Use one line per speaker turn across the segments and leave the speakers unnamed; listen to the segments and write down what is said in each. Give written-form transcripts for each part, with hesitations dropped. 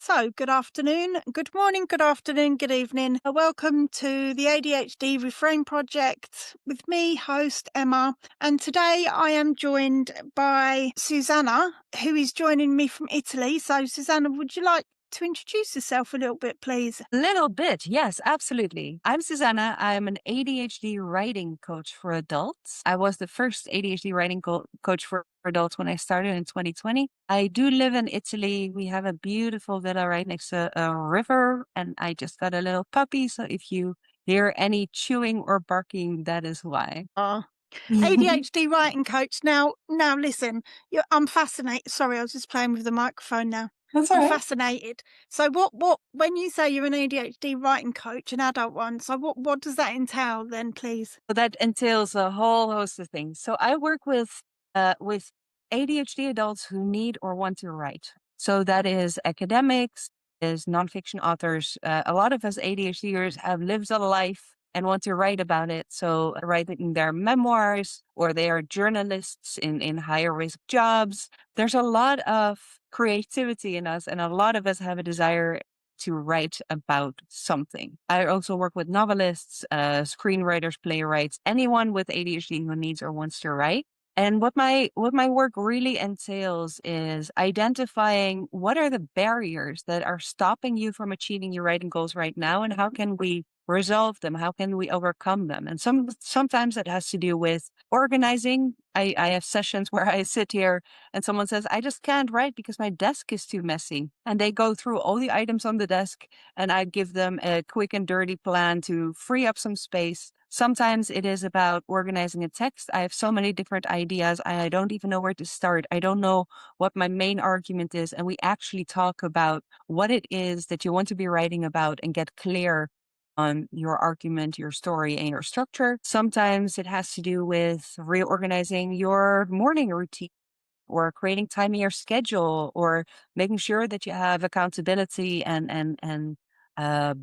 So, good afternoon, good morning, good afternoon, good evening. Welcome to the ADHD Reframe Project with me, host Emma. And today I am joined by Susanna, who is joining me from Italy. So, Susanna, would you like to introduce yourself a little bit, please?
Little bit, yes, absolutely. I'm Susanna. I'm an ADHD writing coach for adults. I was the first ADHD writing coach for adults when I started in 2020. I do live in Italy. We have a beautiful villa right next to a river, and I just got a little puppy. So if you hear any chewing or barking, that is why.
Ah, ADHD writing coach. Now, listen. I'm fascinated. Sorry, I was just playing with the microphone now.
That's all
I'm
right.
fascinated. So, what? When you say you're an ADHD writing coach, an adult one, so what does that entail then, please?
So that entails a whole host of things. So I work with ADHD adults who need or want to write. So that is academics, is nonfiction authors. A lot of us ADHDers have lived a life and want to write about it. So writing their memoirs, or they are journalists in higher risk jobs. There's a lot of creativity in us, and a lot of us have a desire to write about something. I also work with novelists, screenwriters, playwrights, anyone with ADHD who needs or wants to write. And what my work really entails is identifying what are the barriers that are stopping you from achieving your writing goals right now, and how can we resolve them? How can we overcome them? And sometimes it has to do with organizing. I have sessions where I sit here and someone says, I just can't write because my desk is too messy. And they go through all the items on the desk, and I give them a quick and dirty plan to free up some space. Sometimes it is about organizing a text. I have so many different ideas. I don't even know where to start. I don't know what my main argument is. And we actually talk about what it is that you want to be writing about and get clear on your argument, your story, and your structure. Sometimes it has to do with reorganizing your morning routine, or creating time in your schedule, or making sure that you have accountability and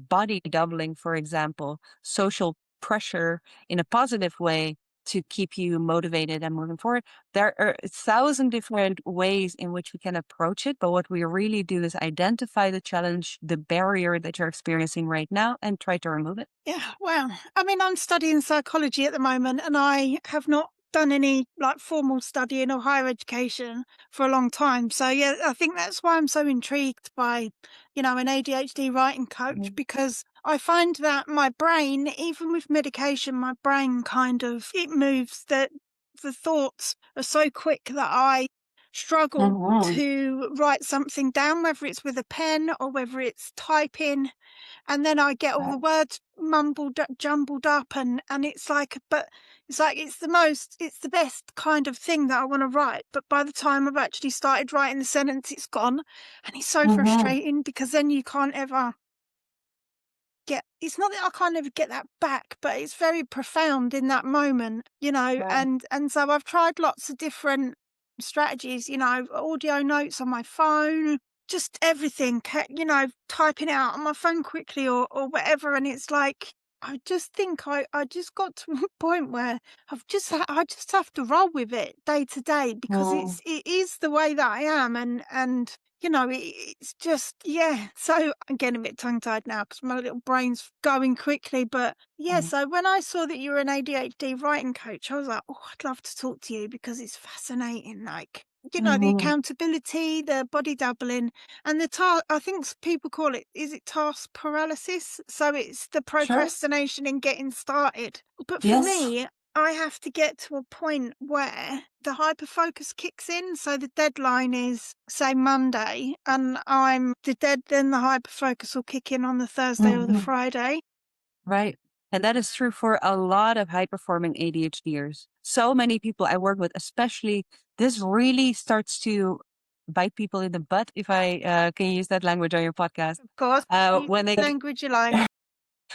body doubling, for example, social pressure in a positive way to keep you motivated and moving forward. There are 1,000 different ways in which we can approach it, but what we really do is identify the challenge, the barrier that you're experiencing right now, and try to remove it.
Yeah, well, I mean, I'm studying psychology at the moment, and I have not done any like formal studying or higher education for a long time. So yeah, I think that's why I'm so intrigued by, an ADHD writing coach,
Mhm.
because I find that my brain, even with medication, my brain kind of it moves that the thoughts are so quick that I struggle
Mhm.
to write something down, whether it's with a pen or whether it's typing, and then I get all the
Right.
words jumbled up, and it's the best kind of thing that I wanna write, but by the time I've actually started writing the sentence, it's gone, and it's so
Mhm.
frustrating because then you can't ever get it's not that I can't ever get that back, but it's very profound in that moment,
Right.
and so I've tried lots of different strategies, audio notes on my phone, just everything, typing it out on my phone quickly or whatever, and it's like, I just think I just got to a point where I just have to roll with it day to day because
Mm.
it is the way that I am, and it's just, yeah. So I'm getting a bit tongue tied now because my little brain's going quickly. But yeah,
Mm.
so when I saw that you were an ADHD writing coach, I was like, oh, I'd love to talk to you because it's fascinating. Like, the
Mhm.
accountability, the body doubling, and I think people call it, is it task paralysis? So it's the
Sure.
procrastination in getting started. But for
Yes.
me, I have to get to a point where the hyperfocus kicks in. So the deadline is, say, Monday, and then the hyperfocus will kick in on the Thursday or the
Mhm.
Friday.
Right. And that is true for a lot of high performing ADHDers. So many people I work with, especially, this really starts to bite people in the butt, if I can use that language on your podcast,
Of course, use
when they
the language you like.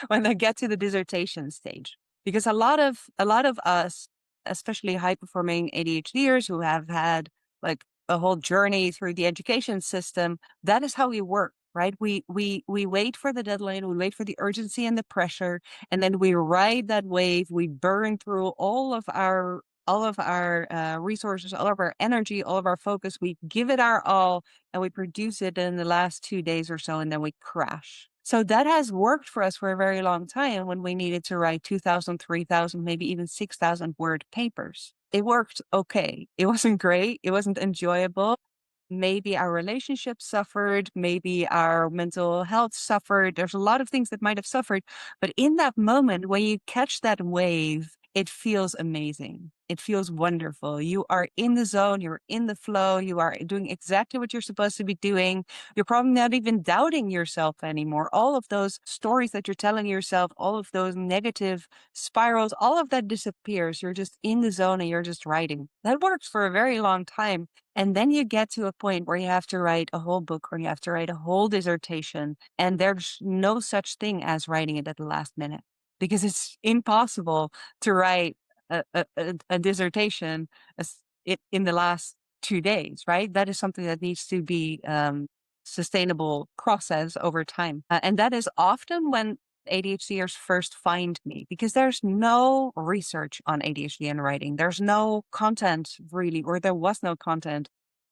when they get to the dissertation stage. Because a lot of us, especially high performing ADHDers who have had like a whole journey through the education system, that is how we work, right? We wait for the deadline, we wait for the urgency and the pressure, and then we ride that wave. We burn through all of our all of our resources, all of our energy, all of our focus. We give it our all and we produce it in the last 2 days or so, and then we crash. So that has worked for us for a very long time when we needed to write 2,000, 3,000, maybe even 6,000 word papers. It worked okay. It wasn't great. It wasn't enjoyable. Maybe our relationship suffered, maybe our mental health suffered. There's a lot of things that might have suffered. But in that moment, when you catch that wave, it feels amazing. It feels wonderful. You are in the zone, you're in the flow, you are doing exactly what you're supposed to be doing. You're probably not even doubting yourself anymore. All of those stories that you're telling yourself, all of those negative spirals, all of that disappears. You're just in the zone and you're just writing. That works for a very long time. And then you get to a point where you have to write a whole book or you have to write a whole dissertation. And there's no such thing as writing it at the last minute because it's impossible to write a dissertation in the last 2 days, right? That is something that needs to be sustainable process over time. And that is often when ADHDers first find me because there's no research on ADHD and writing. There's no content really, or there was no content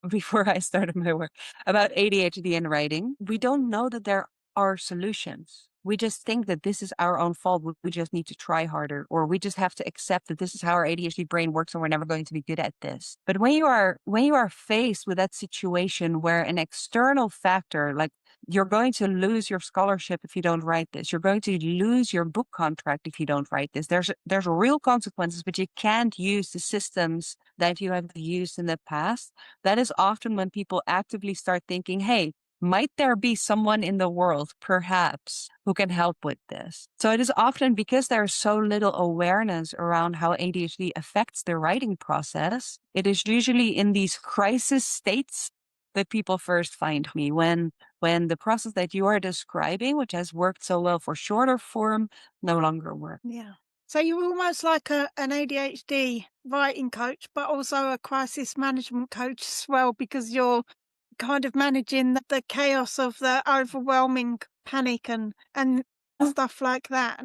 before I started my work about ADHD and writing. We don't know that there are solutions. We just think that this is our own fault. We just need to try harder, or we just have to accept that this is how our ADHD brain works and we're never going to be good at this. But when you are faced with that situation where an external factor, like you're going to lose your scholarship if you don't write this, you're going to lose your book contract if you don't write this. There's real consequences, but you can't use the systems that you have used in the past. That is often when people actively start thinking, hey, might there be someone in the world, perhaps, who can help with this? So it is often because there's so little awareness around how ADHD affects the writing process. It is usually in these crisis states that people first find me when the process that you are describing, which has worked so well for shorter form, no longer works.
Yeah. So you're almost like an ADHD writing coach, but also a crisis management coach as well, because you're kind of managing the chaos of the overwhelming panic and stuff like that.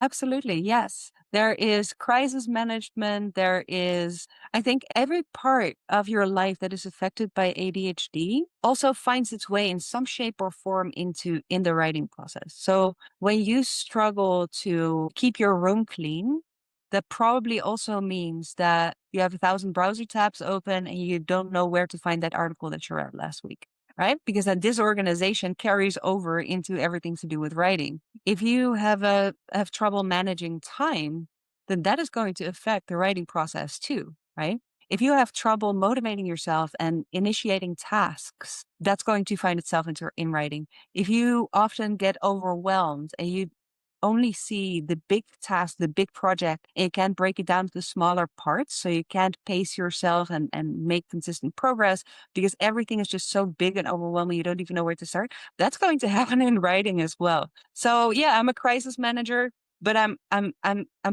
Absolutely. Yes. There is crisis management. There is, I think every part of your life that is affected by ADHD also finds its way in some shape or form in the writing process. So when you struggle to keep your room clean, that probably also means that you have 1,000 browser tabs open and you don't know where to find that article that you read last week, right? Because that disorganization carries over into everything to do with writing. If you have trouble managing time, then that is going to affect the writing process too, right? If you have trouble motivating yourself and initiating tasks, that's going to find itself in writing. If you often get overwhelmed and you only see the big task, the big project, and you can't break it down to smaller parts, so you can't pace yourself and make consistent progress because everything is just so big and overwhelming, you don't even know where to start. That's going to happen in writing as well. So yeah, I'm a crisis manager, but I'm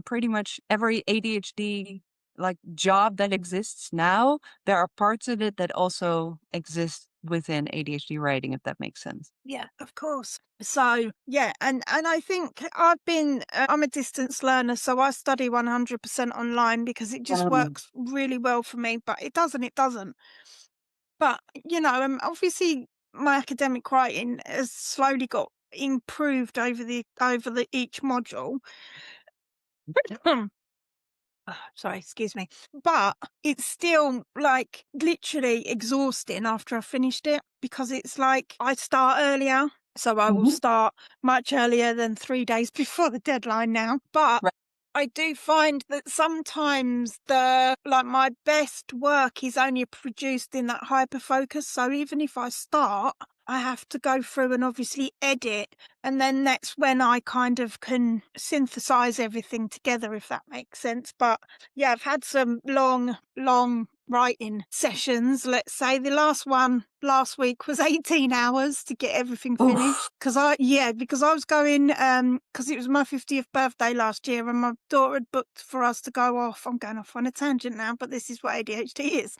pretty much every ADHD like job that exists now. There are parts of it that also exist within ADHD writing, if that makes sense.
Yeah, of course. So, yeah, and I think I'm a distance learner, so I study 100% online because it just works really well for me, but it doesn't. But, obviously my academic writing has slowly got improved over the each module. Sorry, excuse me. But it's still like literally exhausting after I finished it because it's like I start earlier. So I will
Mhm.
start much earlier than 3 days before the deadline now. But
Right.
I do find that sometimes my best work is only produced in that hyperfocus. So even if I start, I have to go through and obviously edit. And then that's when I kind of can synthesize everything together, if that makes sense. But yeah, I've had some long, long writing sessions. Let's say the last one last week was 18 hours to get everything finished.
Oof.
Because I was going, because it was my 50th birthday last year and my daughter had booked for us to go off. I'm going off on a tangent now, but this is what ADHD is.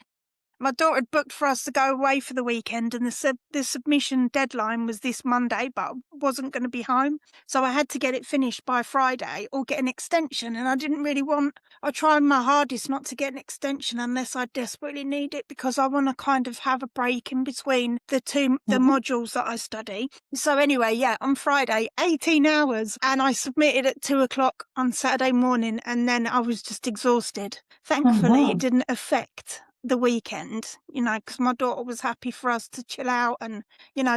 My daughter had booked for us to go away for the weekend, and the submission deadline was this Monday, but I wasn't gonna be home, so I had to get it finished by Friday or get an extension, and I didn't really want I tried my hardest not to get an extension unless I desperately need it because I wanna kind of have a break in between the
Mhm.
modules that I study. So anyway, yeah, on Friday, 18 hours, and I submitted at 2 o'clock on Saturday morning, and then I was just exhausted. Thankfully, it
Mhm.
didn't affect the weekend, because my daughter was happy for us to chill out and,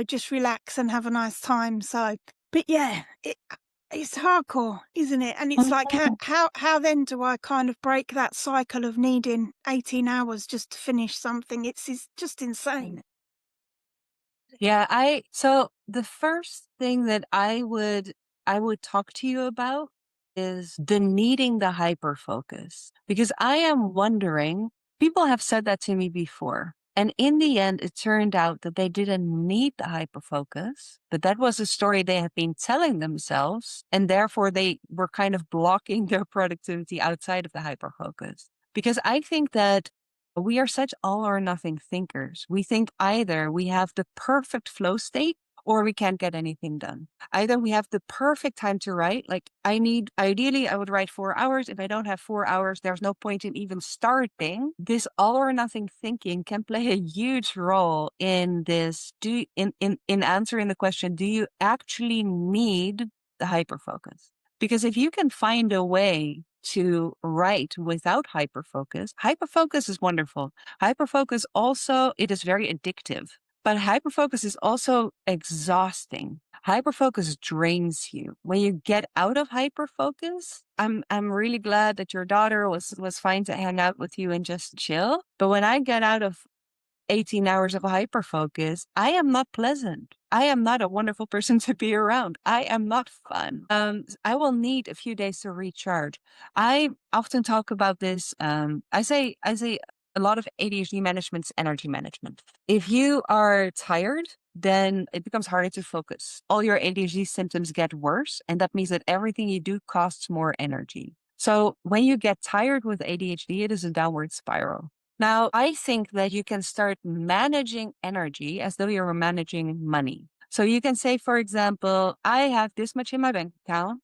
just relax and have a nice time, so but yeah, it's hardcore, isn't it? And it's like,
Mhm.
how then do I kind of break that cycle of needing 18 hours just to finish something? It's just insane.
Yeah, so the first thing that I would talk to you about is the needing the hyper focus. Because I am wondering, people have said that to me before. And in the end, it turned out that they didn't need the hyper focus, but that was a story they had been telling themselves. And therefore they were kind of blocking their productivity outside of the hyper focus. Because I think that we are such all or nothing thinkers. We think either we have the perfect flow state or we can't get anything done. Either we have the perfect time to write, like ideally, I would write 4 hours. If I don't have 4 hours, there's no point in even starting. This all or nothing thinking can play a huge role in this. In answering the question, do you actually need the hyper focus? Because if you can find a way to write without hyperfocus. Hyperfocus is wonderful. Hyperfocus also, it is very addictive, but hyperfocus is also exhausting. Hyperfocus drains you. When you get out of hyperfocus, I'm really glad that your daughter was fine to hang out with you and just chill. But when I get out of 18 hours of hyperfocus, I am not pleasant. I am not a wonderful person to be around. I am not fun. I will need a few days to recharge. I often talk about this. I say a lot of ADHD management's energy management. If you are tired, then it becomes harder to focus. All your ADHD symptoms get worse, and that means that everything you do costs more energy. So when you get tired with ADHD, it is a downward spiral. Now, I think that you can start managing energy as though you're managing money. So you can say, for example, I have this much in my bank account.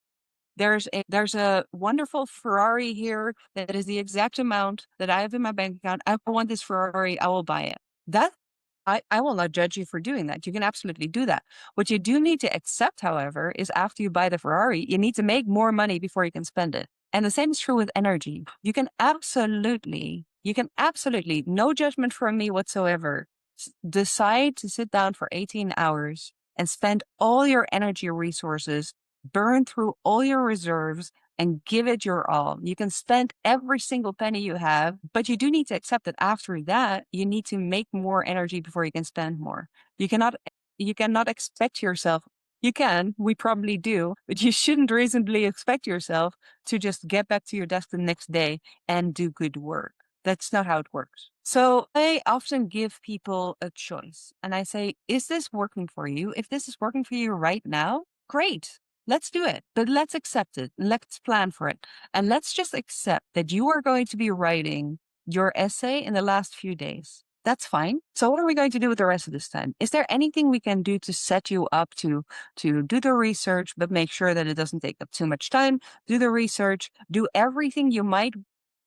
There's a wonderful Ferrari here that is the exact amount that I have in my bank account. I want this Ferrari. I will buy it. That I will not judge you for doing that. You can absolutely do that. What you do need to accept, however, is after you buy the Ferrari, you need to make more money before you can spend it. And the same is true with energy. You can absolutely, no judgment from me whatsoever, decide to sit down for 18 hours and spend all your energy resources, burn through all your reserves, and give it your all. You can spend every single penny you have, but you do need to accept that after that, you need to make more energy before you can spend more. You cannot you cannot expect yourself. You can, we probably do, but you shouldn't reasonably expect yourself to just get back to your desk the next day and do good work. That's not how it works. So I often give people a choice and I say, is this working for you? If this is working for you right now, great. Let's do it, but let's accept it. Let's plan for it. And let's just accept that you are going to be writing your essay in the last few days. That's fine. So what are we going to do with the rest of this time? Is there anything we can do to set you up to do the research, but make sure that it doesn't take up too much time? Do the research, do everything you might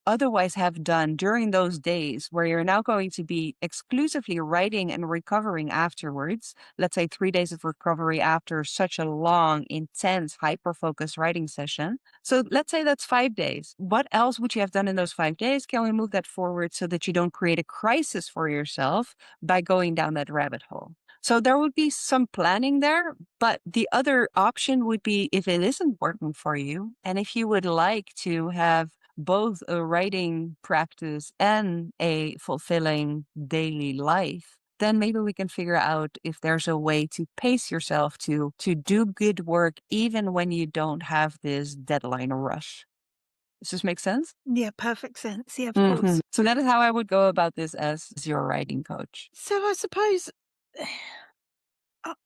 otherwise have done during those days where you're now going to be exclusively writing and recovering afterwards. Let's say 3 days of recovery after such a long, intense, hyper focused writing session. So let's say that's 5 days. What else would you have done in those 5 days? Can we move that forward so that you don't create a crisis for yourself by going down that rabbit hole? So there would be some planning there, but the other option would be if it isn't working for you, and if you would like to have both a writing practice and a fulfilling daily life, then maybe we can figure out if there's a way to pace yourself to do good work even when you don't have this deadline rush. Does this make sense?
Yeah, perfect sense. Yeah, of course.
So that is how I would go about this as your writing coach.
So I suppose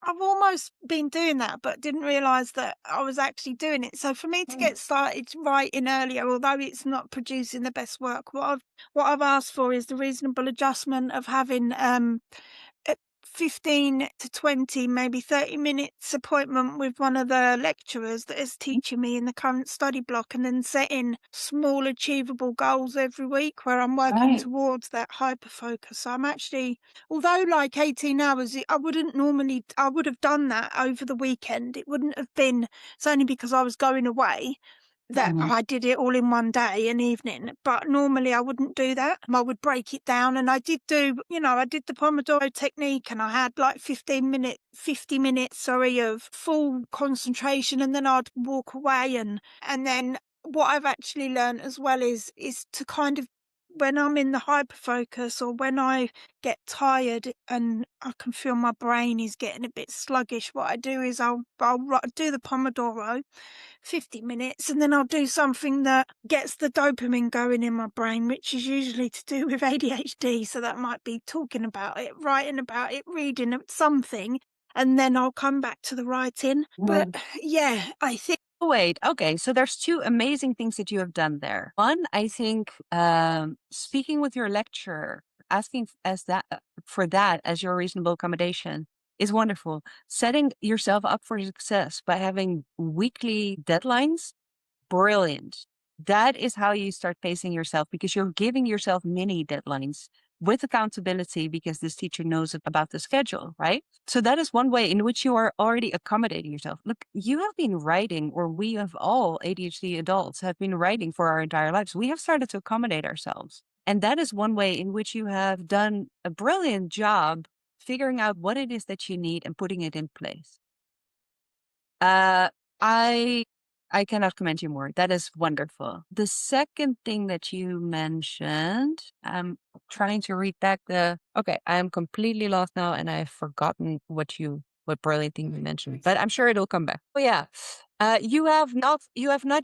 I've almost been doing that, but didn't realise that I was actually doing it. So for me to
Mm.
get started writing earlier, although it's not producing the best work, what I've asked for is the reasonable adjustment of having a 15 to 20, maybe 30 minutes appointment with one of the lecturers that is teaching me in the current study block, and then setting small achievable goals every week where I'm working
Right.
towards that hyper focus. So I'm actually, although like 18 hours, I wouldn't normally, I would have done that over the weekend. It wouldn't have been, it's only because I was going away that
Mhm.
I did it all in one day, an evening, but normally I wouldn't do that. I would break it down, and I did do, I did the Pomodoro technique, and I had like 50 minutes, sorry, of full concentration, and then I'd walk away, and then what I've actually learned as well is to kind of, when I'm in the hyper focus or when I get tired and I can feel my brain is getting a bit sluggish, what I do is I'll do the Pomodoro 50 minutes, and then I'll do something that gets the dopamine going in my brain, which is usually to do with ADHD. So that might be talking about it, writing about it, reading something, and then I'll come back to the writing. But
Right.
yeah, I think.
Oh, wait. Okay. So there's two amazing things that you have done there. One, I think, speaking with your lecturer, asking as that for that as your reasonable accommodation is wonderful. Setting yourself up for success by having weekly deadlines, brilliant. That is how you start pacing yourself, because you're giving yourself mini deadlines with accountability, because this teacher knows about the schedule, right? So that is one way in which you are already accommodating yourself. Look, you have been writing, or we have all ADHD adults have been writing for our entire lives. We have started to accommodate ourselves. And that is one way in which you have done a brilliant job figuring out what it is that you need and putting it in place. Uh, I I cannot commend you more. That is wonderful. The second thing that you mentioned, I'm trying to read back the. Okay, I am completely lost now, and I've forgotten what brilliant thing you mentioned. But I'm sure it'll come back. Oh yeah, you have not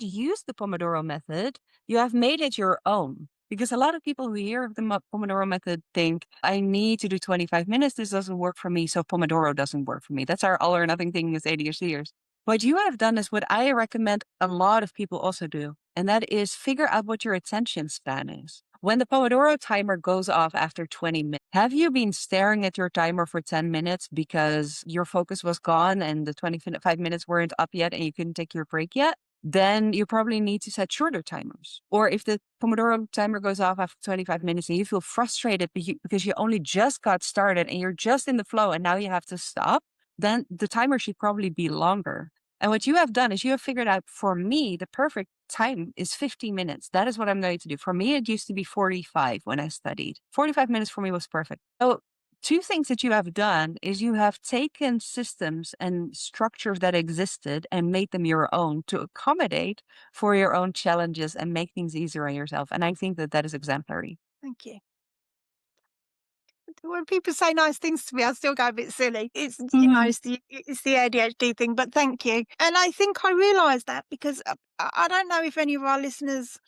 used the Pomodoro method. You have made it your own. Because a lot of people who hear of the Pomodoro method think, I need to do 25 minutes. This doesn't work for me. So Pomodoro doesn't work for me. That's our all or nothing thing as ADHDers. What you have done is what I recommend a lot of people also do, and that is figure out what your attention span is. When the Pomodoro timer goes off after 20 minutes, have you been staring at your timer for 10 minutes because your focus was gone and the 25 minutes weren't up yet and you couldn't take your break yet? Then you probably need to set shorter timers. Or if the Pomodoro timer goes off after 25 minutes and you feel frustrated because you only just got started and you're just in the flow and now you have to stop, then the timer should probably be longer. And what you have done is you have figured out, for me, the perfect time is 50 minutes. That is what I'm going to do. For me, it used to be 45 when I studied. 45 minutes for me was perfect. So, two things that you have done is you have taken systems and structures that existed and made them your own to accommodate for your own challenges and make things easier on yourself. And I think that that is exemplary.
Thank you. When people say nice things to me, I still go a bit silly.
Mhm.
It's the ADHD thing, but thank you. And I think I realised that because I don't know if any of our listeners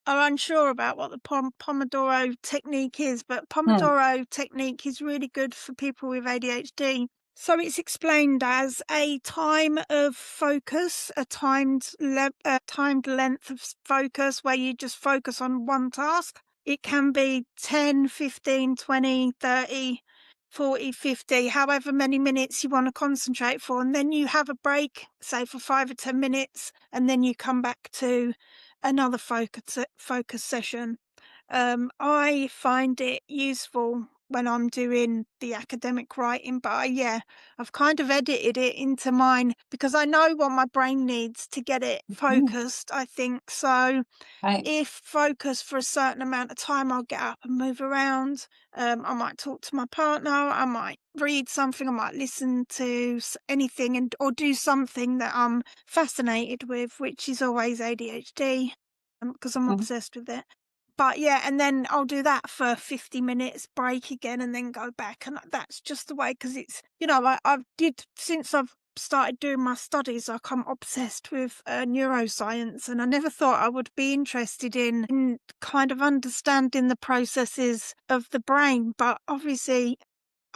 are unsure about what the Pomodoro technique is, but
Hmm.
Pomodoro technique is really good for people with ADHD. So it's explained as a time of focus, a timed length of focus where you just focus on one task. It can be 10, 15, 20, 30, 40, 50, however many minutes you want to concentrate for. And then you have a break, say for 5 or 10 minutes, and then you come back to another focus session. I find it useful when I'm doing the academic writing, but yeah, I've kind of edited it into mine because I know what my brain needs to get it
Mhm.
focused, I think. So
Right.
if focused for a certain amount of time, I'll get up and move around. I might talk to my partner. I might read something. I might listen to anything or do something that I'm fascinated with, which is always ADHD, because I'm
Mhm.
obsessed with it. But yeah, and then I'll do that for 50 minutes, break again, and then go back. And that's just the way, because it's, since I've started doing my studies, like I'm obsessed with neuroscience, and I never thought I would be interested in kind of understanding the processes of the brain. But obviously,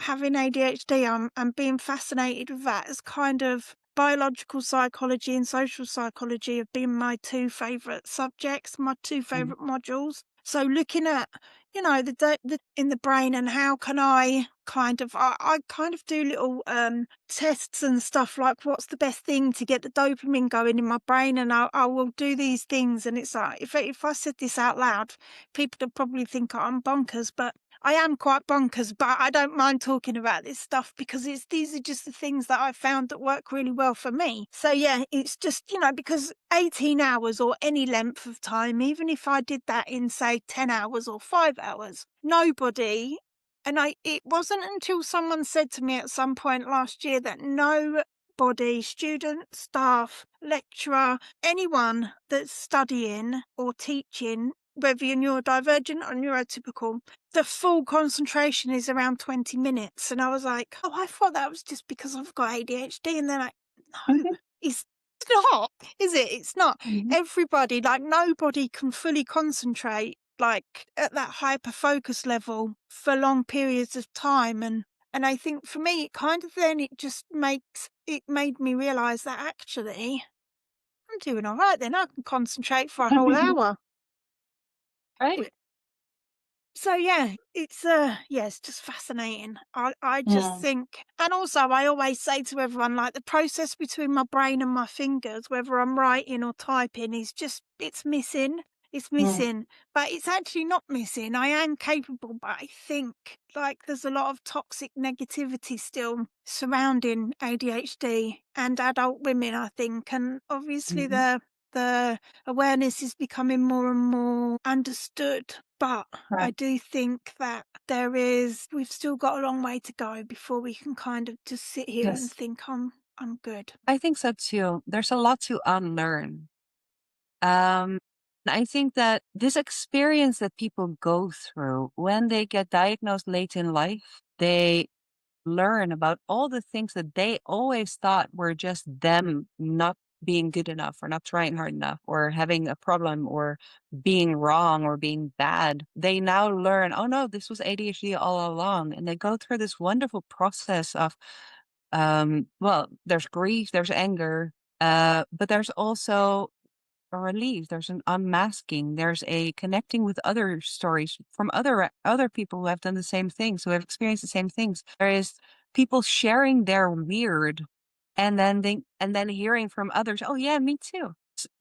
having ADHD, I'm being fascinated with that as kind of biological psychology and social psychology have been my 2 favourite subjects, my 2
Mm.
favourite modules. So looking at, the in the brain and how can I kind of I kind of do little, tests and stuff like what's the best thing to get the dopamine going in my brain, and I will do these things, and it's like if I said this out loud, people would probably think I'm bonkers, but I am quite bonkers, but I don't mind talking about this stuff because these are just the things that I've found that work really well for me. So yeah, it's just, because 18 hours or any length of time, even if I did that in say 10 hours or 5 hours, nobody and it wasn't until someone said to me at some point last year that nobody, student, staff, lecturer, anyone that's studying or teaching, whether you're neurodivergent or neurotypical, the full concentration is around 20 minutes. And I was like, oh, I thought that was just because I've got ADHD. And they're like, no,
Mhm.
it's not, is it? It's not.
Mhm.
Everybody, like nobody can fully concentrate like at that hyper focus level for long periods of time. And I think for me, it kind of then it made me realize that actually I'm doing all right then. I can concentrate for a whole hour.
Right.
So yeah, it's just fascinating. I just
Mm.
think, and also I always say to everyone, like the process between my brain and my fingers, whether I'm writing or typing, is just it's missing. It's
Mm.
missing, but it's actually not missing. I am capable, but I think like there's a lot of toxic negativity still surrounding ADHD and adult women, I think, and obviously
Mhm.
the awareness is becoming more and more understood. But I
Right.
do think that we've still got a long way to go before we can kind of just sit here and
Yes.
think I'm good.
I think so too. There's a lot to unlearn. Um, I think that this experience that people go through when they get diagnosed late in life, they learn about all the things that they always thought were just them not being good enough or not trying hard enough or having a problem or being wrong or being bad. They now learn, oh no, this was ADHD all along. And they go through this wonderful process of, well, there's grief, there's anger, but there's also a relief. There's an unmasking. There's a connecting with other stories from other people who have done the same things, who have experienced the same things. There is people sharing their weird, and then hearing from others. Oh yeah, me too.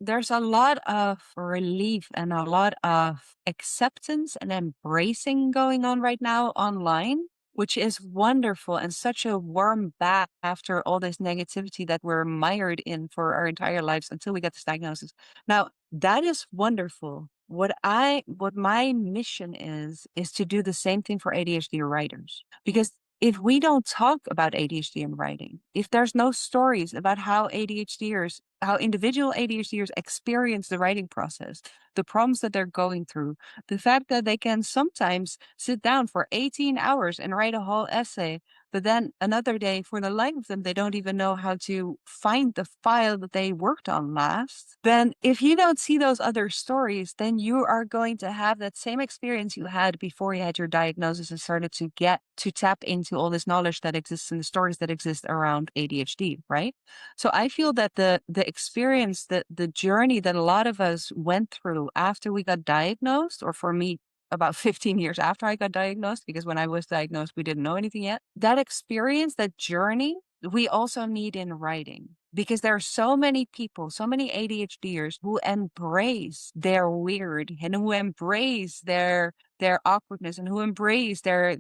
There's a lot of relief and a lot of acceptance and embracing going on right now online, which is wonderful and such a warm bath after all this negativity that we're mired in for our entire lives until we get this diagnosis. Now, that is wonderful. What my mission is to do the same thing for ADHD writers. Because if we don't talk about ADHD in writing, if there's no stories about how individual ADHDers experience the writing process, the problems that they're going through, the fact that they can sometimes sit down for 18 hours and write a whole essay, but then another day, for the life of them, they don't even know how to find the file that they worked on last. Then, if you don't see those other stories, then you are going to have that same experience you had before you had your diagnosis and started to get to tap into all this knowledge that exists and the stories that exist around ADHD, right? So I feel that the experience, the journey that a lot of us went through after we got diagnosed, or for me, about 15 years after I got diagnosed, because when I was diagnosed, we didn't know anything yet. That experience, that journey, we also need in writing because there are so many people, so many ADHDers who embrace their weird and who embrace their awkwardness and who embrace their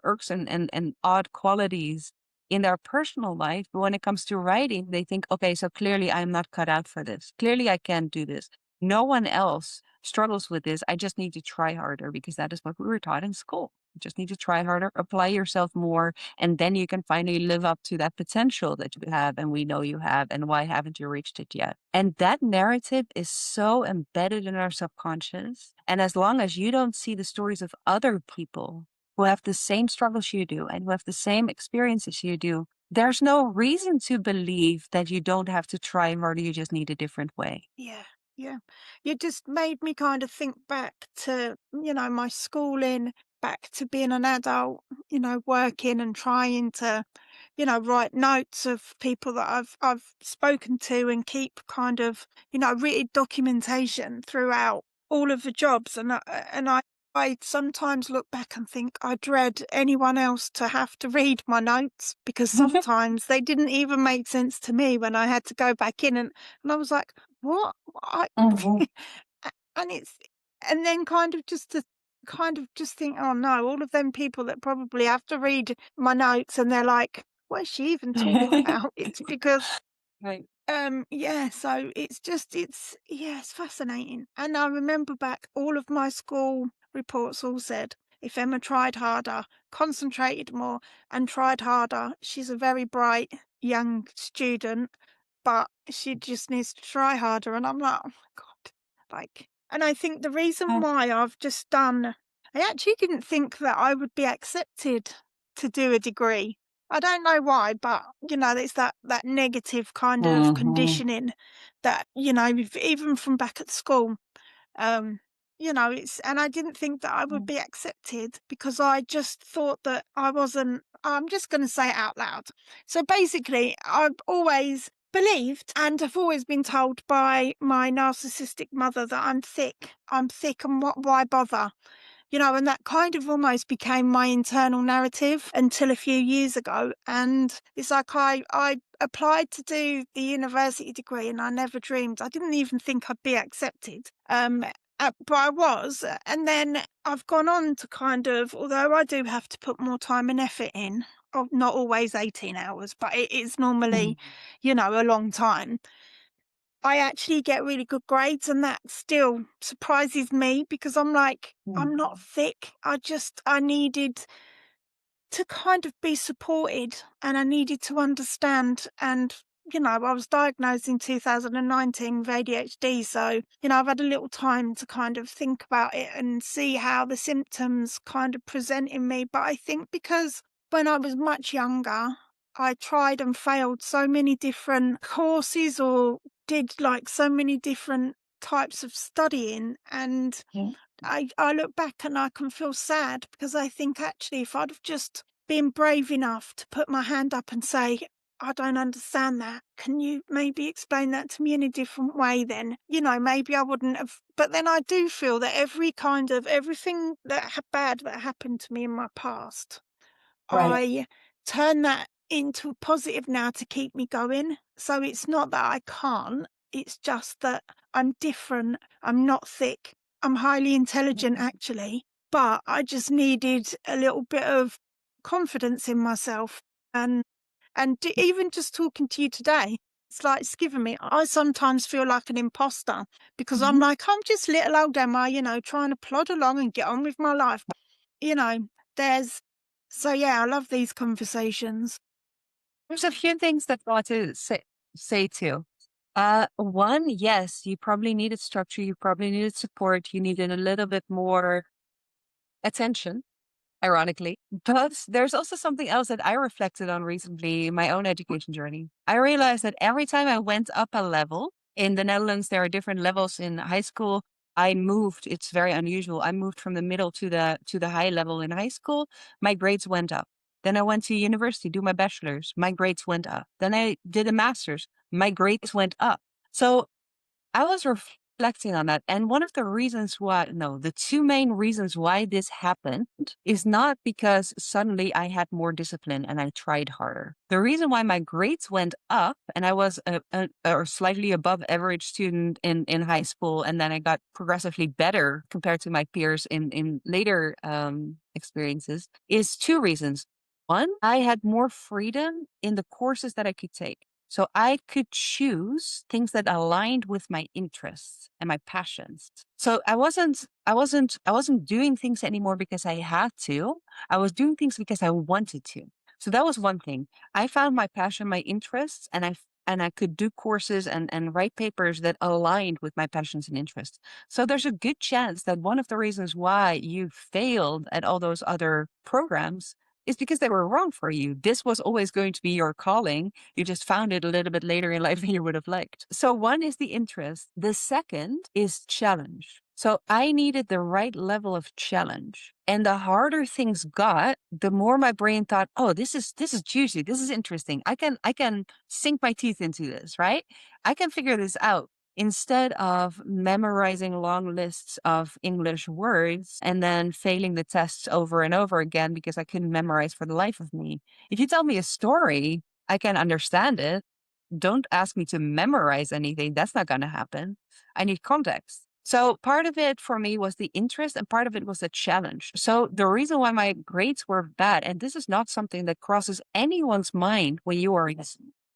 irks and odd qualities in their personal life. But when it comes to writing, they think, okay, so clearly I'm not cut out for this. Clearly I can't do this. No one else struggles with this. I just need to try harder because that is what we were taught in school. You just need to try harder, apply yourself more, and then you can finally live up to that potential that you have and we know you have. And why haven't you reached it yet? And that narrative is so embedded in our subconscious. And as long as you don't see the stories of other people who have the same struggles you do and who have the same experiences you do, there's no reason to believe that you don't have to try harder. You just need a different way.
Yeah, yeah. You just made me kind of think back to, my schooling back to being an adult, working and trying to, write notes of people that I've spoken to and keep kind of, written documentation throughout all of the jobs. And I sometimes look back and think I dread anyone else to have to read my notes because sometimes they didn't even make sense to me when I had to go back in and I was like, what? I,
Mhm.
and it's and then kind of just think, oh no, all of them people that probably have to read my notes and they're like, what is she even talking about? It's because
Right.
yeah, so it's fascinating. And I remember back all of my school reports all said, if Emma tried harder, concentrated more, and tried harder, she's a very bright young student, but she just needs to try harder. And I'm like, oh my God. And I think the reason
Uh,
why I actually didn't think that I would be accepted to do a degree. I don't know why, but it's that negative kind of
mhm.
conditioning that, even from back at school. Um, and I didn't think that I would
Mm,
be accepted because I just thought that I wasn't, I'm just going to say it out loud. So basically, I've always believed and have always been told by my narcissistic mother that I'm thick. I'm thick and why bother? And that kind of almost became my internal narrative until a few years ago. And it's like I applied to do the university degree and I never dreamed, I didn't even think I'd be accepted. But I was. And then I've gone on to kind of, although I do have to put more time and effort in, not always 18 hours, but it is normally,
mhm,
a long time. I actually get really good grades, and that still surprises me because I'm like, I'm not
mhm.
thick. I needed to kind of be supported and I needed to understand. And, I was diagnosed in 2019 with ADHD. So, I've had a little time to kind of think about it and see how the symptoms kind of present in me. But I think because when I was much younger, I tried and failed so many different courses or did like so many different types of studying. And
Yeah.
I look back and I can feel sad because I think actually if I'd have just been brave enough to put my hand up and say, I don't understand that. Can you maybe explain that to me in a different way then? Maybe I wouldn't have. But then I do feel that everything bad that happened to me in my past,
Right.
I turn that into a positive now to keep me going. So it's not that I can't, it's just that I'm different. I'm not thick. I'm highly intelligent,
Mhm.
actually, but I just needed a little bit of confidence in myself. And even just talking to you today, it's given me. I sometimes feel like an imposter because I'm
Mhm.
like, I'm just little old Emma, trying to plod along and get on with my life. You know, there's so yeah, I love these conversations.
There's a few things that I want to say too. One, yes, you probably needed structure, you probably needed support, you needed a little bit more attention, ironically. But there's also something else that I reflected on recently in my own education journey. I realized that every time I went up a level in the Netherlands, there are different levels in high school. I moved, it's very unusual. I moved from the middle to the high level in high school. My grades went up. Then I went to university, do my bachelor's. My grades went up. Then I did a master's. My grades went up. So I was reflecting on that. And one of the reasons why, no, the two main reasons why this happened is not because suddenly I had more discipline and I tried harder. The reason why my grades went up and I was a or slightly above average student in high school, and then I got progressively better compared to my peers in later experiences is two reasons. One, I had more freedom in the courses that I could take. So I could choose things that aligned with my interests and my passions. So I wasn't doing things anymore because I had to. I was doing things because I wanted to. So that was one thing. I found my passion, my interests, and I could do courses and write papers that aligned with my passions and interests. So there's a good chance that one of the reasons why you failed at all those other programs is because they were wrong for you. This was always going to be your calling. You just found it a little bit later in life than you would have liked. So one is the interest. The second is challenge. So I needed the right level of challenge. And the harder things got, the more my brain thought, oh, this is juicy. This is interesting. I can sink my teeth into this, right? I can figure this out. Instead of memorizing long lists of English words and then failing the tests over and over again because I couldn't memorize for the life of me. If you tell me a story, I can understand it. Don't ask me to memorize anything. That's not going to happen. I need context. So part of it for me was the interest and part of it was the challenge. So the reason why my grades were bad, and this is not something that crosses anyone's mind when you are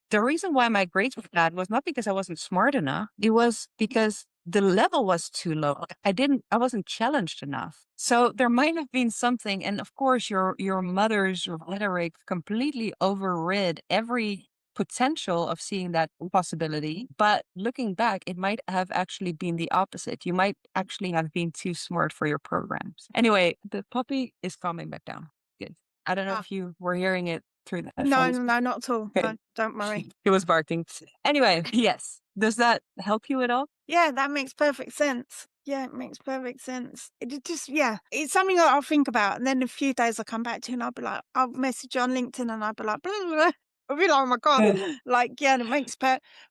the reason why my grades were bad was not because I wasn't smart enough. It was because the level was too low. I wasn't challenged enough. So there might have been something. And of course, your mother's rhetoric completely overrid every potential of seeing that possibility. But looking back, it might have actually been the opposite. You might actually have been too smart for your programs. Anyway, the puppy is calming back down. Good. I don't know
Ah,
if you were hearing it through the
no,
headphones.
no, no, not at all.
Okay.
No, don't worry.
He was barking. Anyway, yes. Does that help you at all?
Yeah, that makes perfect sense. Yeah, it makes perfect sense. It just, yeah, it's something that I'll think about. And then a few days I'll come back to and I'll be like, I'll message you on LinkedIn and I'll be like, blah, blah, blah. I'll be like, oh my God. Like, yeah, it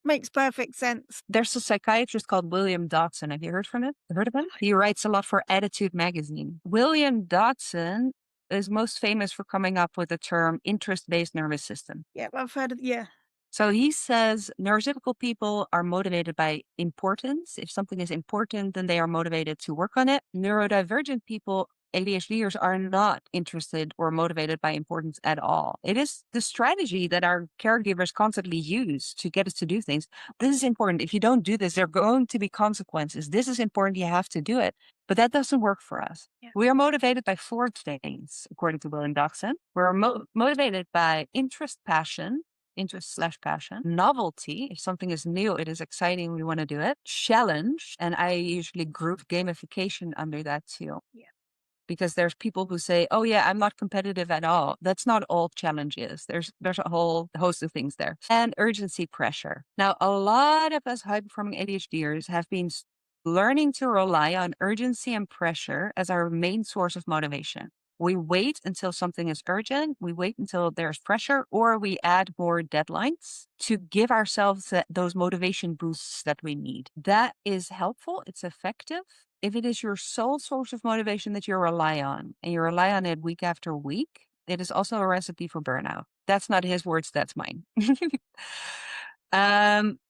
makes perfect sense.
There's a psychiatrist called William Dodson. Have you heard from him? Heard of him? He writes a lot for Attitude magazine. William Dodson is most famous for coming up with the term interest-based nervous system.
Yeah, I've heard of, yeah.
So he says neurotypical people are motivated by importance. If something is important, then they are motivated to work on it. Neurodivergent people, ADHDers, are not interested or motivated by importance at all. It is the strategy that our caregivers constantly use to get us to do things. This is important. If you don't do this, there are going to be consequences. This is important. You have to do it. But that doesn't work for us.
Yeah.
We are motivated by four things, according to William Dodson. We're motivated by interest/passion, novelty. If something is new, it is exciting, we want to do it. Challenge, and I usually group gamification under that too.
Yeah.
Because there's people who say, "Oh yeah, I'm not competitive at all." That's not all challenge is. There's a whole host of things there. And urgency pressure. Now, a lot of us high performing ADHDers have been learning to rely on urgency and pressure as our main source of motivation. We wait until something is urgent, we wait until there's pressure, or we add more deadlines to give ourselves those motivation boosts that we need. That is helpful, it's effective. If it is your sole source of motivation that you rely on, and you rely on it week after week, it is also a recipe for burnout. That's not his words, that's mine.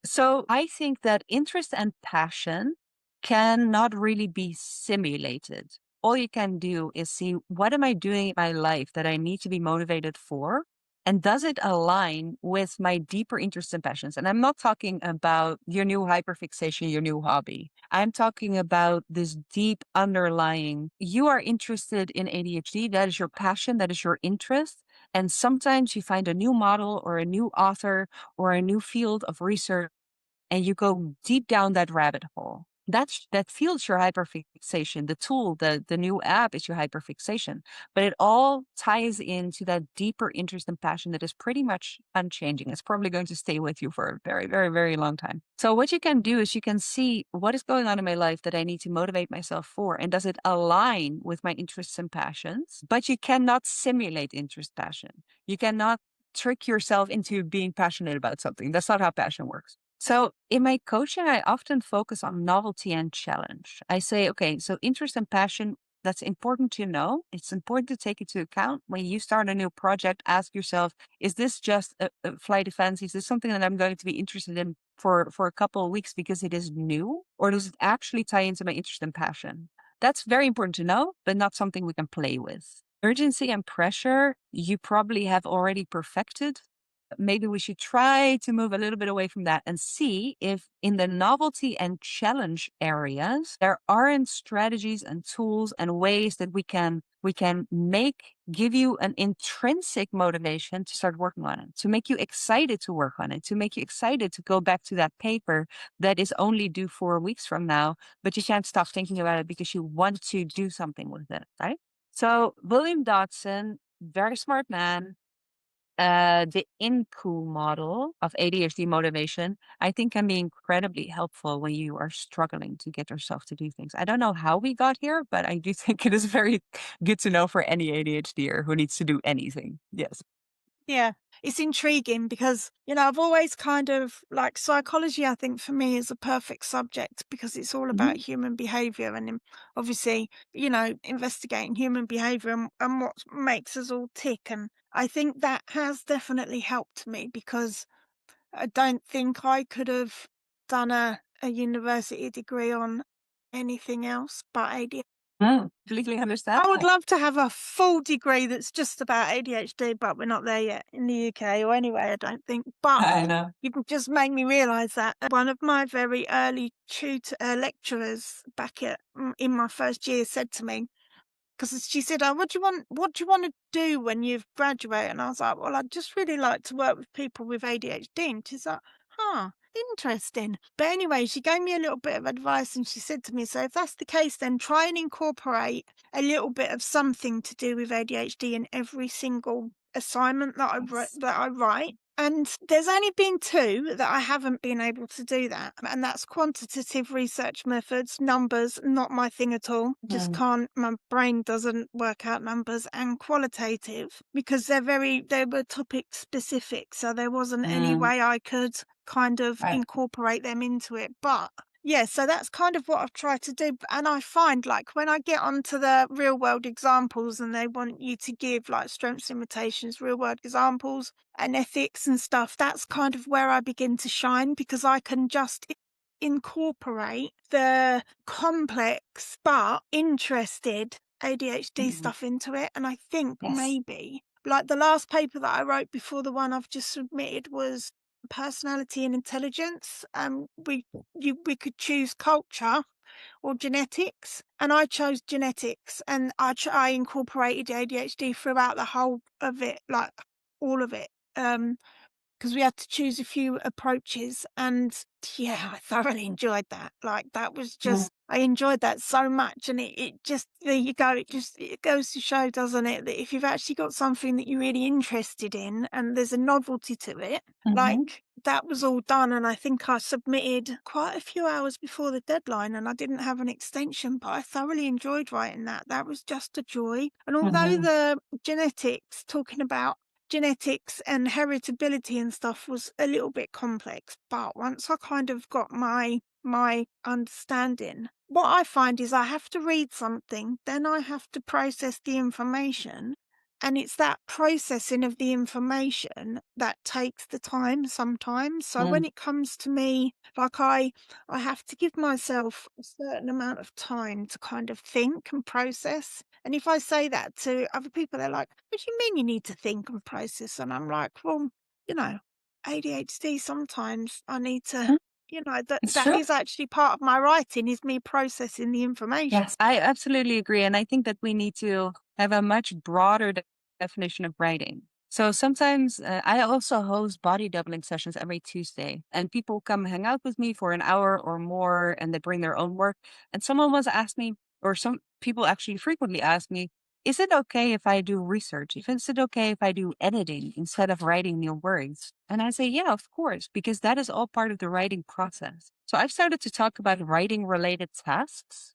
So I think that interest and passion cannot really be simulated. All you can do is see, what am I doing in my life that I need to be motivated for? And does it align with my deeper interests and passions? And I'm not talking about your new hyperfixation, your new hobby. I'm talking about this deep underlying, you are interested in ADHD. That is your passion. That is your interest. And sometimes you find a new model or a new author or a new field of research and you go deep down that rabbit hole. That fuels your hyperfixation. The tool, the new app is your hyperfixation, but it all ties into that deeper interest and passion that is pretty much unchanging. It's probably going to stay with you for a very, very, very long time. So what you can do is you can see what is going on in my life that I need to motivate myself for, and does it align with my interests and passions? But you cannot simulate interest, passion. You cannot trick yourself into being passionate about something. That's not how passion works. So in my coaching, I often focus on novelty and challenge. I say, okay, so interest and passion, that's important to know. It's important to take into account when you start a new project. Ask yourself, is this just a flight of fancy? Is this something that I'm going to be interested in for a couple of weeks because it is new? Or does it actually tie into my interest and passion? That's very important to know, but not something we can play with. Urgency and pressure, you probably have already perfected. Maybe we should try to move a little bit away from that and see if in the novelty and challenge areas, there aren't strategies and tools and ways that we can give you an intrinsic motivation to start working on it, to make you excited to work on it, to make you excited to go back to that paper that is only due 4 weeks from now, but you can't stop thinking about it because you want to do something with it, right? So William Dodson, very smart man, the INCU model of ADHD motivation, I think can be incredibly helpful when you are struggling to get yourself to do things. I don't know how we got here, but I do think it is very good to know for any ADHDer who needs to do anything. Yes.
Yeah, it's intriguing because, I've always kind of like psychology, I think for me is a perfect subject because it's all about
Mhm.
human behavior and obviously, investigating human behavior and what makes us all tick. And I think that has definitely helped me because I don't think I could have done a university degree on anything else but ADHD.
Completely
I would
understandable.
love to have a full degree that's just about ADHD, but we're not there yet in the UK or anyway, I don't think. But
I know.
you can just make me realise that one of my very early lecturers back in my first year said to me, because she said, "Oh, what do you want to do when you've graduated?" And I was like, "Well, I'd just really like to work with people with ADHD." And she's like, "Huh, interesting." But anyway, she gave me a little bit of advice and she said to me, "So if that's the case, then try and incorporate a little bit of something to do with ADHD in every single assignment that
Yes.
I write." And there's only been 2 that I haven't been able to do that, and that's quantitative research methods. Numbers, not my thing at all. Just
Mm.
can't, my brain doesn't work out numbers. And qualitative, because they were topic specific, so there wasn't any
Mm.
way I could kind of
Right.
incorporate them into it. But yeah, so that's kind of what I've tried to do. And I find like when I get onto the real world examples and they want you to give like strengths, limitations, real world examples and ethics and stuff, that's kind of where I begin to shine because I can just incorporate the complex but interested ADHD
Mhm.
stuff into it. And I think
Yes.
maybe like the last paper that I wrote before the one I've just submitted was personality and intelligence. We could choose culture or genetics, and I chose genetics, and I incorporated ADHD throughout the whole of it, like all of it. Because we had to choose a few approaches, and yeah, I thoroughly enjoyed that. Like that was
Mm.
just I enjoyed that so much, and it just there you go. It goes to show, doesn't it, that if you've actually got something that you're really interested in, and there's a novelty to it,
Mhm.
like that was all done. And I think I submitted quite a few hours before the deadline, and I didn't have an extension, but I thoroughly enjoyed writing that. That was just a joy. And although
Mhm.
the genetics, talking about genetics and heritability and stuff was a little bit complex, but once I kind of got my understanding, what I find is I have to read something, then I have to process the information, and it's that processing of the information that takes the time sometimes. So when
Mm.
it comes to me, like I have to give myself a certain amount of time to kind of think and process. And if I say that to other people, they're like, "What do you mean you need to think and process?" And I'm like, "Well, you know, ADHD, sometimes I need to,
Mhm.
that
It's
that
true.
is actually part of my writing is me processing the information."
Yes, I absolutely agree. And I think that we need to have a much broader definition of writing. So sometimes I also host body doubling sessions every Tuesday, and people come hang out with me for an hour or more, and they bring their own work. And someone once asked me, or some people actually frequently ask me, is it okay if I do research? Is it okay if I do editing instead of writing new words? And I say, yeah, of course, because that is all part of the writing process. So I've started to talk about writing related tasks,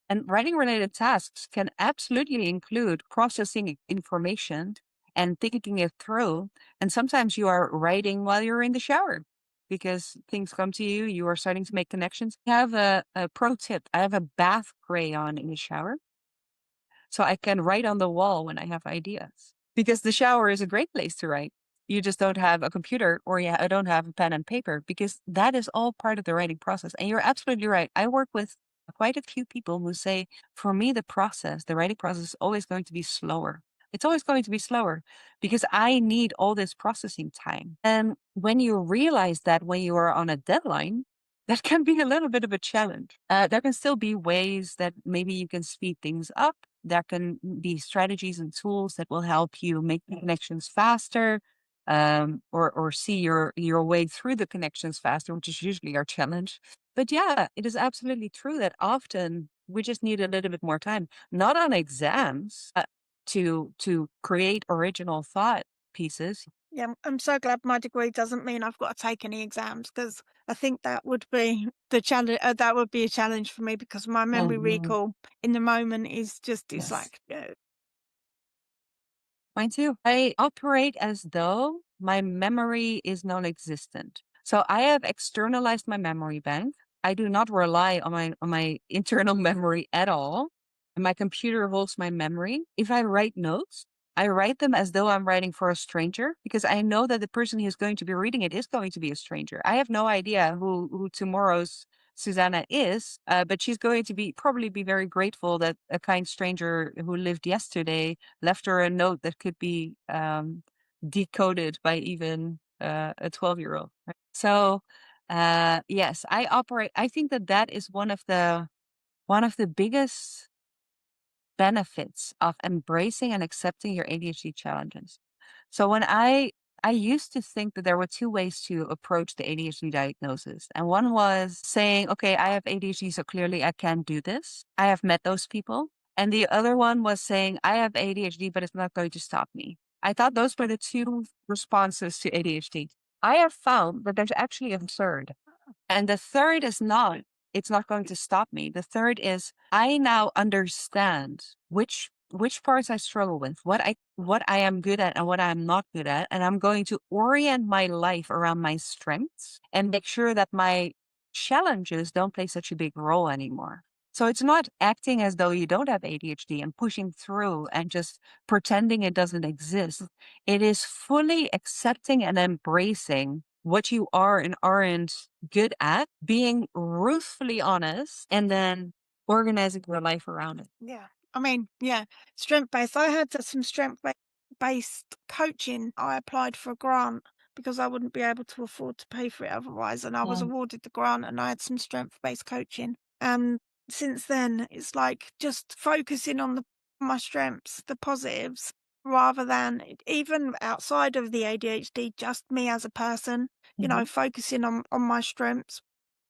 and writing related tasks can absolutely include processing information and thinking it through. And sometimes you are writing while you're in the shower because things come to you, you are starting to make connections. I have a pro tip. I have a bath crayon in the shower, so I can write on the wall when I have ideas. Because the shower is a great place to write. You just don't have a computer, or yeah, I don't have a pen and paper, because that is all part of the writing process. And you're absolutely right. I work with quite a few people who say, for me, the writing process is always going to be slower. It's always going to be slower because I need all this processing time. And when you realize that when you are on a deadline, that can be a little bit of a challenge. There can still be ways that maybe you can speed things up. There can be strategies and tools that will help you make the connections faster, or see your way through the connections faster, which is usually our challenge. But yeah, it is absolutely true that often we just need a little bit more time, not on exams, to create original thought pieces.
Yeah, I'm so glad my degree doesn't mean I've got to take any exams because I think that would be the challenge. That would be a challenge for me because my memory
Mhm.
recall in the moment is just, it's
Yes.
like,
Mine too. I operate as though my memory is non-existent. So I have externalized my memory bank. I do not rely on my internal memory at all. And my computer holds my memory. If I write notes, I write them as though I'm writing for a stranger because I know that the person who's going to be reading it is going to be a stranger. I have no idea who tomorrow's Susanna is, but she's going to be probably be very grateful that a kind stranger who lived yesterday left her a note that could be decoded by even a 12-year-old. Right? So, yes, I operate. I think that that is one of the biggest benefits of embracing and accepting your ADHD challenges. So when I used to think that there were two ways to approach the ADHD diagnosis. And one was saying, okay, I have ADHD, so clearly I can't do this. I have met those people. And the other one was saying, I have ADHD, but it's not going to stop me. I thought those were the two responses to ADHD. I have found that there's actually a third. And the third is not, it's not going to stop me. The third is I now understand which parts I struggle with, what I am good at and what I'm not good at. And I'm going to orient my life around my strengths and make sure that my challenges don't play such a big role anymore. So it's not acting as though you don't have ADHD and pushing through and just pretending it doesn't exist. It is fully accepting and embracing what you are and aren't good at, being ruthfully honest, and then organizing your life around it.
yeah. I mean, yeah, strength based. I had some based coaching. I applied for a grant because I wouldn't be able to afford to pay for it otherwise. And I was
Mm.
awarded the grant and I had some strength based coaching. And since then, it's like just focusing on my strengths, the positives, rather than even outside of the ADHD, just me as a person,
Mhm.
focusing on my strengths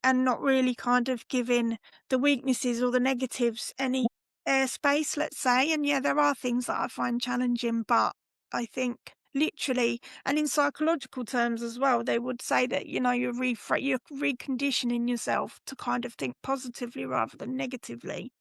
and not really kind of giving the weaknesses or the negatives any airspace, let's say. And yeah, there are things that I find challenging, but I think literally, and in psychological terms as well, they would say that, you're reconditioning yourself to kind of think positively rather than negatively.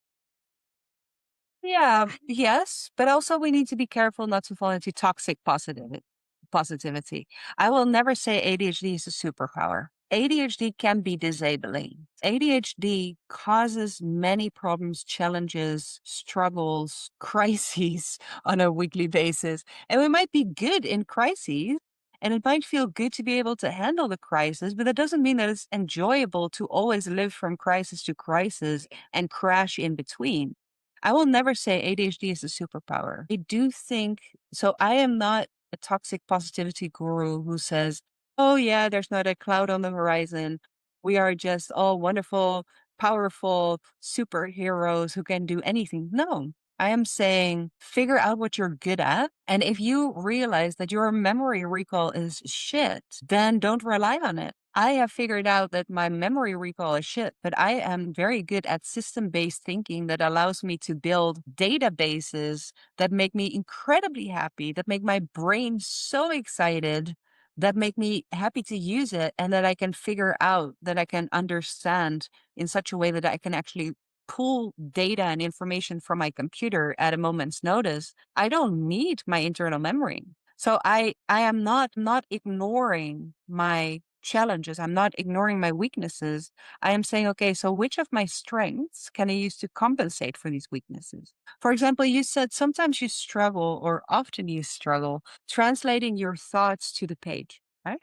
Yeah, yes, but also we need to be careful not to fall into toxic positivity. I will never say ADHD is a superpower. ADHD can be disabling. ADHD causes many problems, challenges, struggles, crises on a weekly basis. And we might be good in crises, and it might feel good to be able to handle the crisis, but that doesn't mean that it's enjoyable to always live from crisis to crisis and crash in between. I will never say ADHD is a superpower. I do think so. I am not a toxic positivity guru who says, oh, yeah, there's not a cloud on the horizon. We are just all wonderful, powerful superheroes who can do anything. No, I am saying figure out what you're good at. And if you realize that your memory recall is shit, then don't rely on it. I have figured out that my memory recall is shit, but I am very good at system based thinking that allows me to build databases that make me incredibly happy, that make my brain so excited, that make me happy to use it, and that I can figure out, that I can understand in such a way that I can actually pull data and information from my computer at a moment's notice. I don't need my internal memory. So I am not ignoring my challenges. I'm not ignoring my weaknesses. I am saying, okay, so which of my strengths can I use to compensate for these weaknesses? For example, you said sometimes you struggle, or often you struggle, translating your thoughts to the page, right?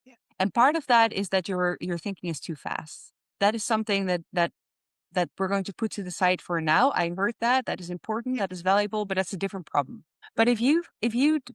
Yeah.
And part of that is that your thinking is too fast. That is something that we're going to put to the side for now. I heard that. That is important. That is valuable, but that's a different problem. But if you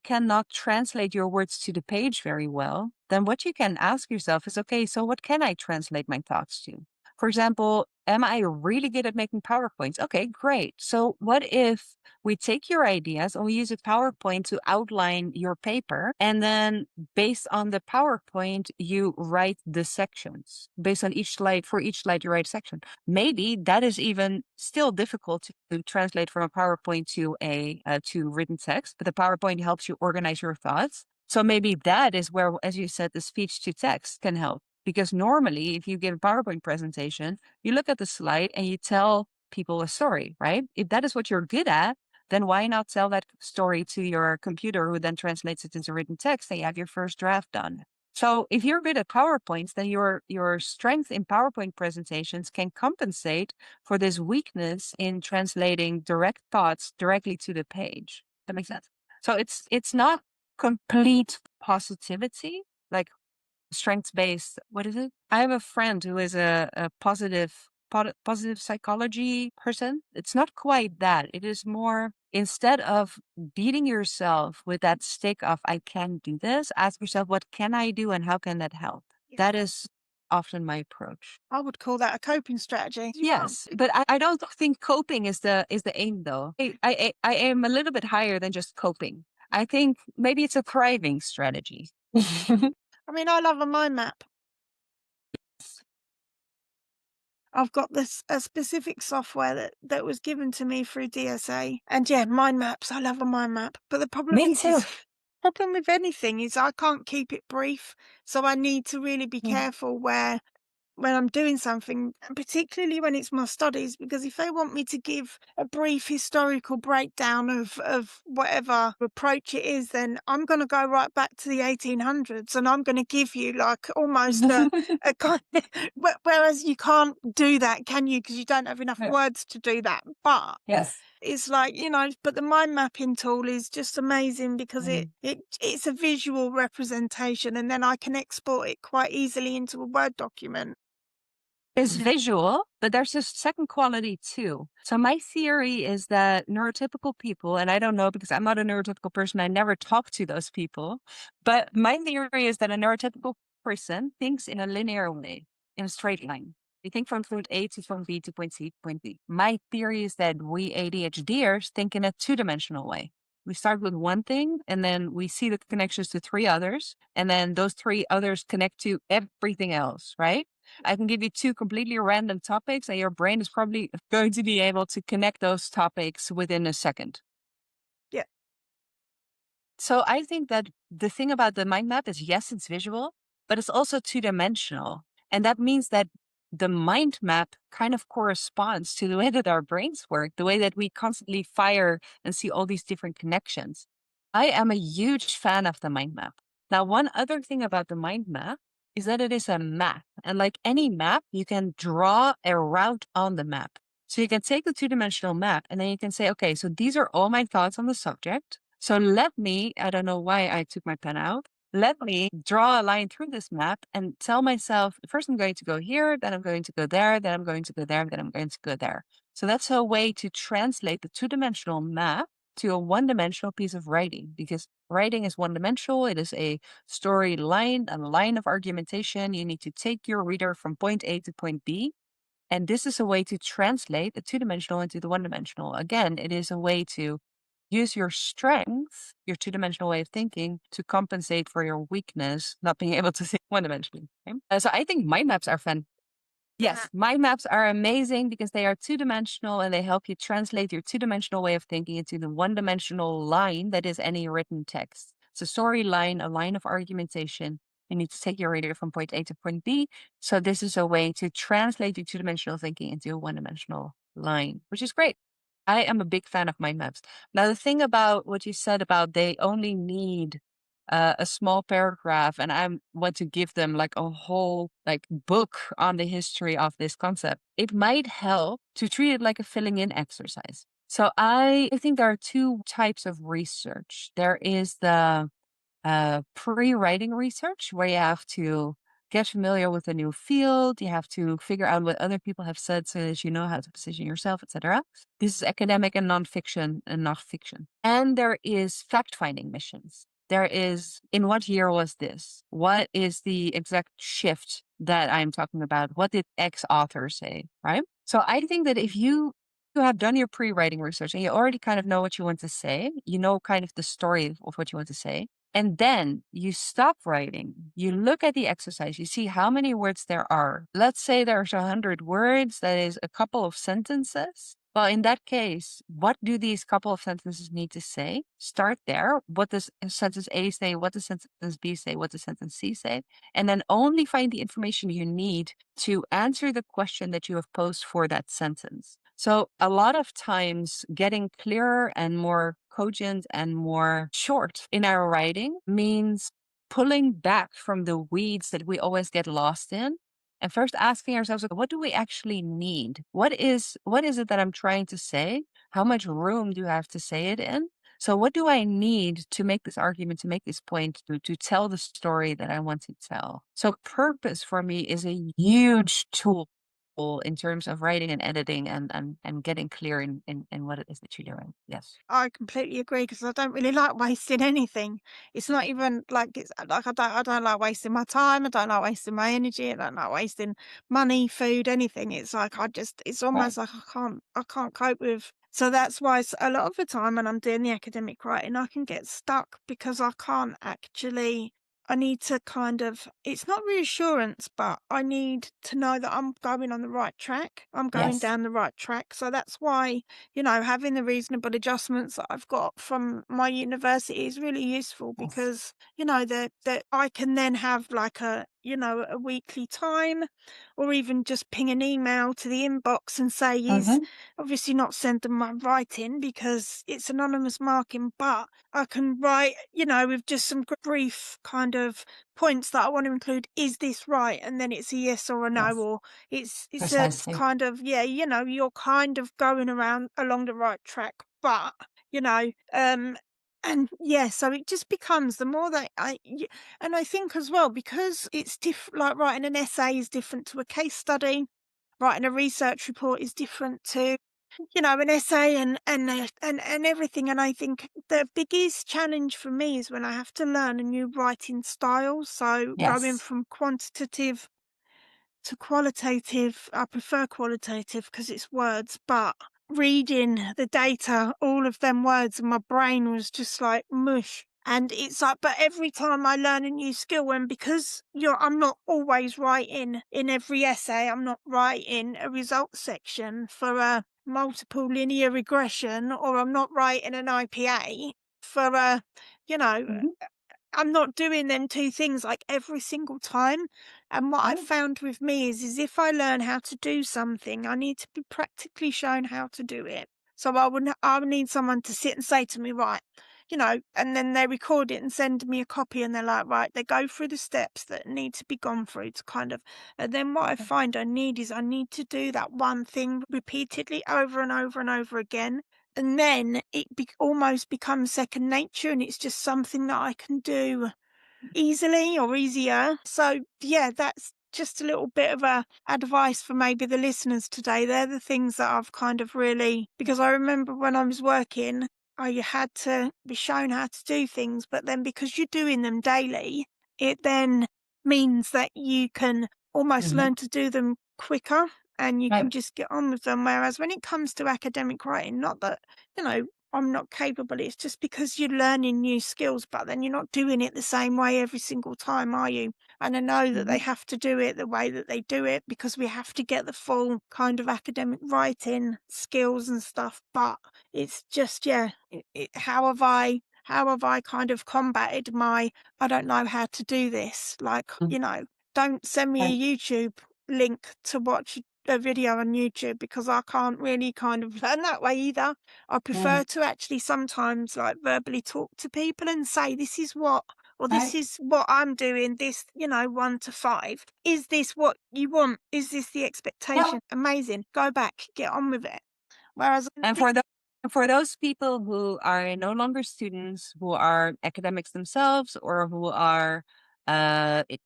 cannot translate your words to the page very well, then what you can ask yourself is, okay, so what can I translate my thoughts to? For example, am I really good at making PowerPoints? Okay, great. So what if we take your ideas and we use a PowerPoint to outline your paper, and then based on the PowerPoint, you write the sections. Based on each slide, for each slide, you write a section. Maybe that is even still difficult to translate from a PowerPoint to a to written text, but the PowerPoint helps you organize your thoughts. So maybe that is where, as you said, the speech to text can help. Because normally, if you give a PowerPoint presentation, you look at the slide and you tell people a story, right? If that is what you're good at, then why not tell that story to your computer who then translates it into written text and you have your first draft done? So if you're good at PowerPoints, then your strength in PowerPoint presentations can compensate for this weakness in translating direct thoughts directly to the page. That makes sense. So it's not complete positivity, like strengths based. What is it? I have a friend who is a positive psychology person. It's not quite that. It is more, instead of beating yourself with that stick of I can do this, ask yourself, what can I do and how can that help?
Yeah.
That is often my approach.
I would call that a coping strategy. You can't
Yes, but I don't think coping is the aim though. I am a little bit higher than just coping. I think maybe it's a thriving strategy.
I mean, I love a mind map. I've got this a specific software that was given to me through DSA, and yeah, mind maps. I love a mind map, but the problem
Me
is
too.
problem with anything is I can't keep it brief, so I need to really be
Mm.
careful where when I'm doing something, and particularly when it's my studies, because if they want me to give a brief historical breakdown of whatever approach it is, then I'm going to go right back to the 1800s and I'm going to give you like almost a kind whereas you can't do that, can you? Because you don't have enough
Yeah.
words to do that. But
Yes.
it's like, but the mind mapping tool is just amazing because
Mm.
it's a visual representation and then I can export it quite easily into a Word document.
Is visual, but there's this second quality too. So my theory is that neurotypical people, and I don't know because I'm not a neurotypical person, I never talk to those people, but my theory is that a neurotypical person thinks in a linear way, in a straight line. They think from point A to point B to point C to point D. My theory is that we ADHDers think in a two-dimensional way. We start with one thing and then we see the connections to three others, and then those three others connect to everything else, right? I can give you two completely random topics, and your brain is probably going to be able to connect those topics within a second.
Yeah.
So I think that the thing about the mind map is yes, it's visual, but it's also two dimensional. And that means that the mind map kind of corresponds to the way that our brains work, the way that we constantly fire and see all these different connections. I am a huge fan of the mind map. Now, one other thing about the mind map is that it is a map. And like any map, you can draw a route on the map. So you can take the two-dimensional map and then you can say, okay, so these are all my thoughts on the subject. So let me, I don't know why I took my pen out. Let me draw a line through this map and tell myself, first I'm going to go here, then I'm going to go there, then I'm going to go there, then I'm going to go there. So that's a way to translate the two-dimensional map to a one-dimensional piece of writing, because writing is one-dimensional. It is a story line, a line of argumentation. You need to take your reader from point A to point B. And this is a way to translate the two-dimensional into the one-dimensional. Again, it is a way to use your strength, your two-dimensional way of thinking, to compensate for your weakness, not being able to think one-dimensionally. Okay? So I think mind maps are fun. Yes, mind maps are amazing because they are two-dimensional and they help you translate your two-dimensional way of thinking into the one-dimensional line that is any written text. It's a story line, a line of argumentation. You need to take your reader from point A to point B. So this is a way to translate your two-dimensional thinking into a one-dimensional line, which is great. I am a big fan of mind maps. Now, the thing about what you said about they only need a small paragraph and I want to give them like a whole like book on the history of this concept, it might help to treat it like a filling in exercise. So I think there are two types of research. There is the pre-writing research where you have to get familiar with a new field. You have to figure out what other people have said so that you know how to position yourself, etc. This is academic and nonfiction and not fiction. And there is fact-finding missions. There is, in what year was this? What is the exact shift that I'm talking about? What did X author say, right? So I think that if you have done your pre-writing research and you already kind of know what you want to say, you know kind of the story of what you want to say, and then you stop writing, you look at the exercise, you see how many words there are. Let's say there's 100 words, that is a couple of sentences. Well, in that case, what do these couple of sentences need to say? Start there. What does sentence A say? What does sentence B say? What does sentence C say? And then only find the information you need to answer the question that you have posed for that sentence. So, a lot of times, getting clearer and more cogent and more short in our writing means pulling back from the weeds that we always get lost in and first asking ourselves, like, what do we actually need? What is it that I'm trying to say? How much room do I have to say it in? So what do I need to make this argument, to make this point, to tell the story that I want to tell? So purpose for me is a huge tool in terms of writing and editing and getting clear in what it is that you're doing. Yes.
I completely agree because I don't really like wasting anything. It's not even like it's like I don't like wasting my time. I don't like wasting my energy. I don't like wasting money, food, anything. It's like it's
Right.
almost like I can't cope with. So that's why a lot of the time when I'm doing the academic writing, I can get stuck because I can't actually. I need to kind of, it's not reassurance, but I need to know that I'm going on the right track. I'm going
Yes.
down the right track. So that's why having the reasonable adjustments that I've got from my university is really useful
Yes.
because, that I can then have like a weekly time or even just ping an email to the inbox and say, is
Hmm.
obviously not send them my writing because it's anonymous marking, but I can write, with just some brief kind of points that I want to include. Is this right? And then it's a yes or a no,
Yes.
or it's
Precisely.
kind of, yeah, you're kind of going around along the right track, but you know, um, and yeah, so it just becomes the more that and I think as well because it's different. Like writing an essay is different to a case study. Writing a research report is different to an essay and everything. And I think the biggest challenge for me is when I have to learn a new writing style. So going
Yes.
from quantitative to qualitative, I prefer qualitative because it's words, but reading the data, all of them words, and my brain was just like mush. And it's like, but every time I learn a new skill, and because I'm not always writing in every essay, I'm not writing a results section for a multiple linear regression, or I'm not writing an IPA for a, you know,
Hmm.
I'm not doing them 2 things, like, every single time, and what I've
Right.
found with me is if I learn how to do something, I need to be practically shown how to do it. So I would need someone to sit and say to me, "Right," and then they record it and send me a copy, and they're like, "Right," they go through the steps that need to be gone through to kind of, and then what I find I need is I need to do that one thing repeatedly over and over and over again, and then almost becomes second nature, and it's just something that I can do easily or easier. So, yeah, that's just a little bit of a advice for maybe the listeners today. They're the things that I've kind of really, because I remember when I was working, I had to be shown how to do things, but then because you're doing them daily, it then means that you can almost
Hmm.
learn to do them quicker and you can
Right.
just get on with them. Whereas when it comes to academic writing, not that, you know, I'm not capable. It's just because you're learning new skills, but then you're not doing it the same way every single time, are you? And I know that they
Hmm.
have to do it the way that they do it because we have to get the full kind of academic writing skills and stuff. But it's just, yeah, how have I kind of combated my, I don't know how to do this? Like, don't send me
Right.
a YouTube link to watch a video on YouTube because I can't really kind of learn that way either. I
Mm.
prefer to actually sometimes like verbally talk to people and say, this is what, or this
Right.
is what I'm doing, this, 1 to 5. Is this what you want? Is this the
Yeah.
expectation? Amazing. Go back, get on with it. Whereas I
And
think,
for those people who are no longer students, who are academics themselves, or who are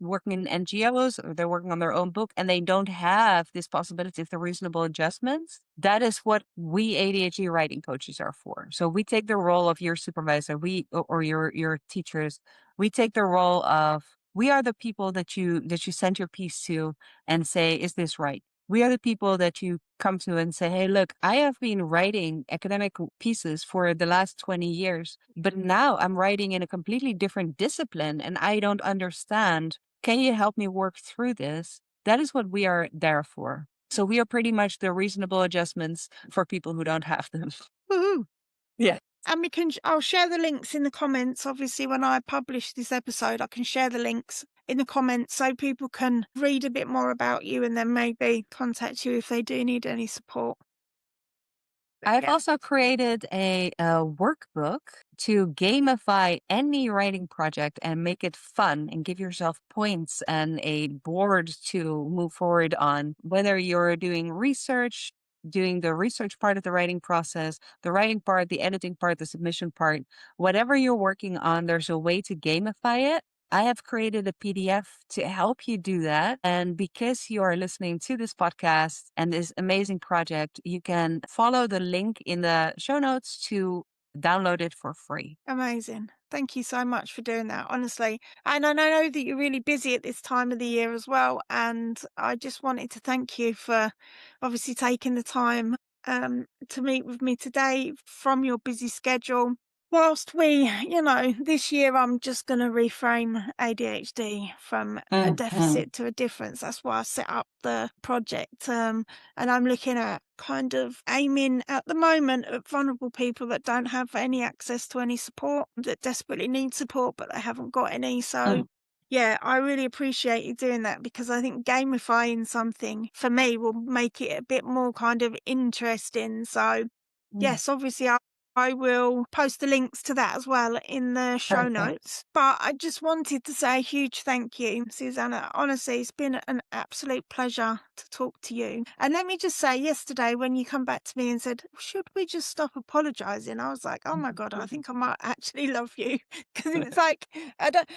working in NGOs, or they're working on their own book, and they don't have this possibility of the reasonable adjustments, that is what we ADHD writing coaches are for. So we take the role of your supervisor, or your teachers. We take the role of, we are the people that you send your piece to and say, is this right? We are the people that you come to and say, hey, look, I have been writing academic pieces for the last 20 years, but now I'm writing in a completely different discipline and I don't understand. Can you help me work through this? That is what we are there for. So we are pretty much the reasonable adjustments for people who don't have them.
Woohoo!
Yeah.
And I'll share the links in the comments. Obviously, when I publish this episode, I can share the links in the comments so people can read a bit more about you and then maybe contact you if they do need any support. But
I've
yeah,
also created a workbook to gamify any writing project and make it fun and give yourself points and a board to move forward on, whether you're doing research, doing the research part of the writing process, the writing part, the editing part, the submission part, whatever you're working on, there's a way to gamify it. I have created a PDF to help you do that. And because you are listening to this podcast and this amazing project, you can follow the link in the show notes to download it for free.
amazing. Thank you so much for doing that, honestly. And I know that you're really busy at this time of the year as well. And I just wanted to thank you for obviously taking the time to meet with me today from your busy schedule. Whilst this year I'm just going to reframe ADHD from a
Mhm.
deficit to a difference. That's why I set up the project. And I'm looking at kind of aiming at the moment at vulnerable people that don't have any access to any support, that desperately need support, but they haven't got any. So,
Mm,
yeah, I really appreciate you doing that because I think gamifying something for me will make it a bit more kind of interesting. So,
mm.
yes, obviously, I will post the links to that as well in the show
Perfect.
notes. But I just wanted to say a huge thank you, Susanna. Honestly, it's been an absolute pleasure to talk to you. And let me just say, yesterday when you come back to me and said, "Should we just stop apologizing?" I was like, "Oh my God, I think I might actually love you." Because it's like, I don't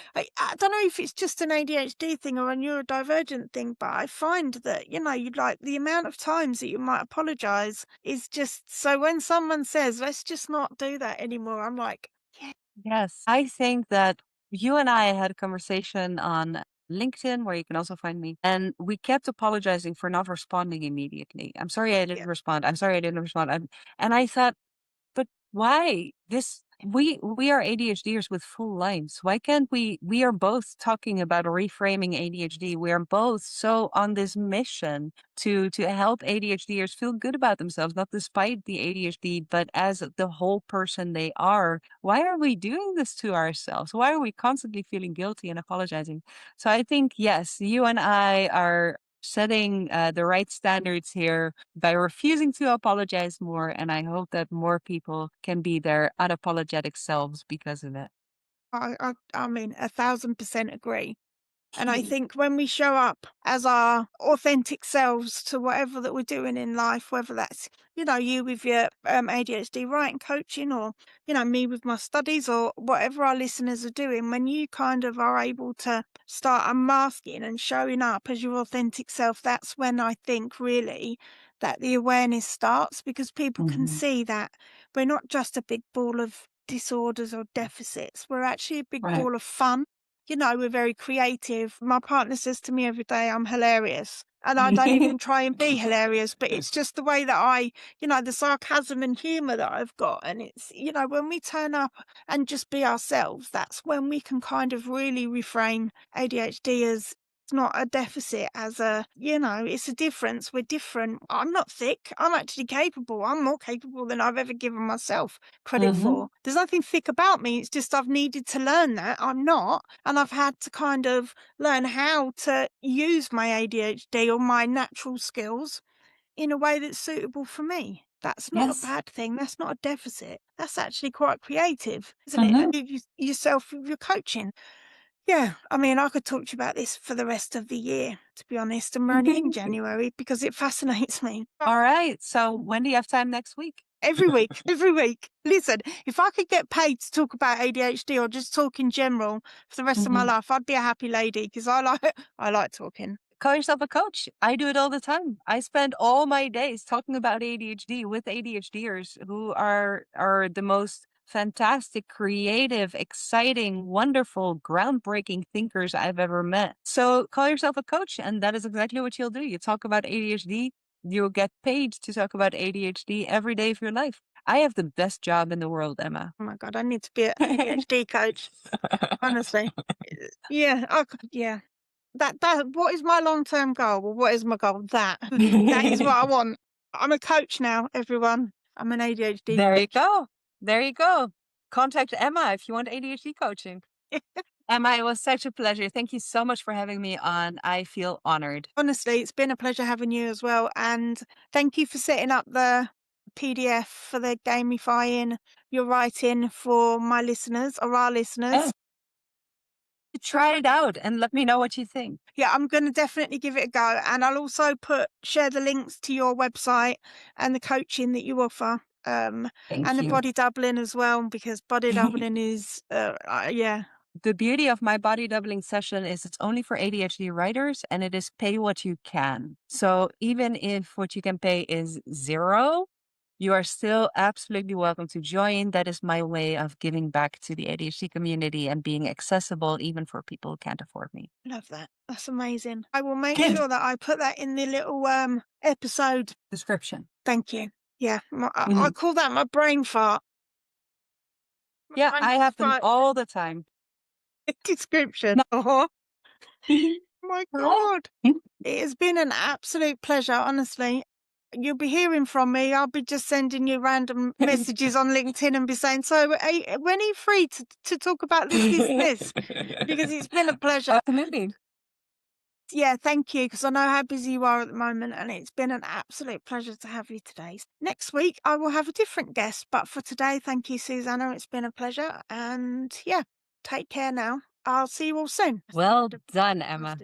know if it's just an ADHD thing or a neurodivergent thing, but I find that, you'd like the amount of times that you might apologize is just so when someone says, "Let's just not do that anymore," I'm like, "Yeah,
Yes. I think that you and I had a conversation on LinkedIn, where you can also find me, and we kept apologizing for not responding immediately. I'm sorry I
yeah."
didn't respond. I'm sorry I didn't respond. And I thought, but why? We are ADHDers with full lives. Why can't we are both talking about reframing ADHD. We are both so on this mission to help ADHDers feel good about themselves, not despite the ADHD, but as the whole person they are. Why are we doing this to ourselves? Why are we constantly feeling guilty and apologizing? So I think, yes, you and I are setting the right standards here by refusing to apologize more. And I hope that more people can be their unapologetic selves because of it.
I mean, 1,000% agree. And I think when we show up as our authentic selves to whatever that we're doing in life, whether that's, you with your ADHD writing coaching or, me with my studies or whatever our listeners are doing, when you kind of are able to start unmasking and showing up as your authentic self, that's when I think really that the awareness starts because people can
Mhm.
see that we're not just a big ball of disorders or deficits. We're actually a big
Right.
ball of fun. We're very creative. My partner says to me every day, I'm hilarious. And I don't even try and be hilarious, but it's just the way that the sarcasm and humor that I've got. And it's, when we turn up and just be ourselves, that's when we can kind of really reframe ADHD as it's not a deficit, as it's a difference. We're different. I'm not thick. I'm actually capable. I'm more capable than I've ever given myself credit
Hmm.
for. There's nothing thick about me. It's just I've needed to learn that I'm not. And I've had to kind of learn how to use my ADHD or my natural skills in a way that's suitable for me. That's not a
Yes.
bad thing. That's not a deficit. That's actually quite creative, isn't it?
Hmm.
And you yourself with your coaching. Yeah, I mean, I could talk to you about this for the rest of the year, to be honest. And we're only in January because it fascinates me.
All right. So when do you have time next week?
Every week, every week. Listen, if I could get paid to talk about ADHD or just talk in general for the rest of my
Hmm.
life, I'd be a happy lady because I like I like talking.
Call yourself a coach. I do it all the time. I spend all my days talking about ADHD with ADHDers who are the most fantastic, creative, exciting, wonderful, groundbreaking thinkers I've ever met. So call yourself a coach, and that is exactly what you'll do. You talk about ADHD, you'll get paid to talk about ADHD every day of your life. I have the best job in the world, Emma.
Oh my God, I need to be an ADHD coach, honestly. Yeah, yeah. that what is my long-term goal? Well, what is my goal? That. That is what I want. I'm a coach now, everyone. I'm an ADHD
There you
coach.
go. There you go. Contact Emma if you want ADHD coaching. Emma, it was such a pleasure. Thank you so much for having me on. I feel honored.
Honestly, it's been a pleasure having you as well, and thank you for setting up the PDF for the gamifying your writing for my listeners or our
Yeah.
listeners.
Try it out and let me know what you think.
Yeah, I'm gonna definitely give it a go, and I'll also share the links to your website and the coaching that you offer, and
Thank
the
you.
body doubling as well, because body doubling is, yeah,
The beauty of my body doubling session is it's only for ADHD writers and it is pay what you can. So even if what you can pay is zero, you are still absolutely welcome to join. That is my way of giving back to the ADHD community and being accessible even for people who can't afford me.
love that. That's amazing. I will make
Good.
sure that I put that in the little, episode.
Description.
Thank you. Yeah, I
Mhm.
call that my brain fart. My
Yeah,
brain
I have them
fart
all the time.
description.
No.
Oh my God. It has been an absolute pleasure, honestly. You'll be hearing from me. I'll be just sending you random messages on LinkedIn and be saying, "So, when are you free to talk about this?" Because it's been a pleasure.
Absolutely.
Yeah, thank you, because I know how busy you are at the moment, and it's been an absolute pleasure to have you today. Next week, I will have a different guest, but for today, thank you, Susanna. It's been a pleasure, and yeah, take care now. I'll see you all soon.
Well done, Emma.